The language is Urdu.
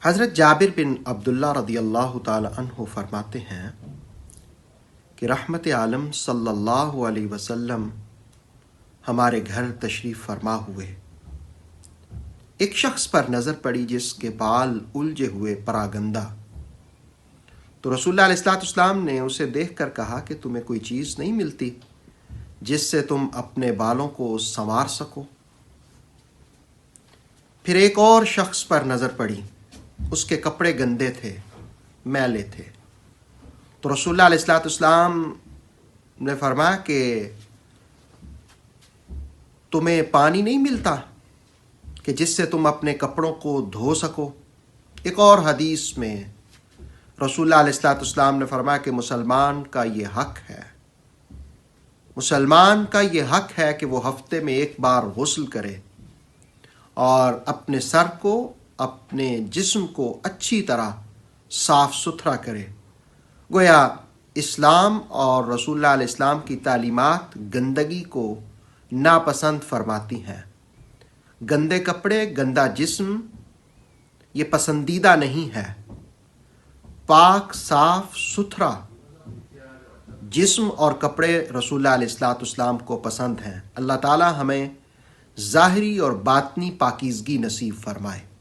حضرت جابر بن عبداللہ رضی اللہ تعالی عنہ فرماتے ہیں کہ رحمت عالم صلی اللہ علیہ وسلم ہمارے گھر تشریف فرما ہوئے۔ ایک شخص پر نظر پڑی جس کے بال الجھے ہوئے پراگندہ، تو رسول اللہ علیہ السلام نے اسے دیکھ کر کہا کہ تمہیں کوئی چیز نہیں ملتی جس سے تم اپنے بالوں کو سنوار سکو؟ پھر ایک اور شخص پر نظر پڑی، اس کے کپڑے گندے تھے، میلے تھے، تو رسول اللہ علیہ السلام نے فرمایا کہ تمہیں پانی نہیں ملتا کہ جس سے تم اپنے کپڑوں کو دھو سکو؟ ایک اور حدیث میں رسول اللہ علیہ السلام نے فرمایا کہ مسلمان کا یہ حق ہے، مسلمان کا یہ حق ہے کہ وہ ہفتے میں ایک بار غسل کرے اور اپنے سر کو، اپنے جسم کو اچھی طرح صاف ستھرا کرے۔ گویا اسلام اور رسول اللہ علیہ السلام کی تعلیمات گندگی کو ناپسند فرماتی ہیں۔ گندے کپڑے، گندا جسم یہ پسندیدہ نہیں ہے۔ پاک، صاف ستھرا جسم اور کپڑے رسول اللہ علیہ السلام کو پسند ہیں۔ اللہ تعالی ہمیں ظاہری اور باطنی پاکیزگی نصیب فرمائے۔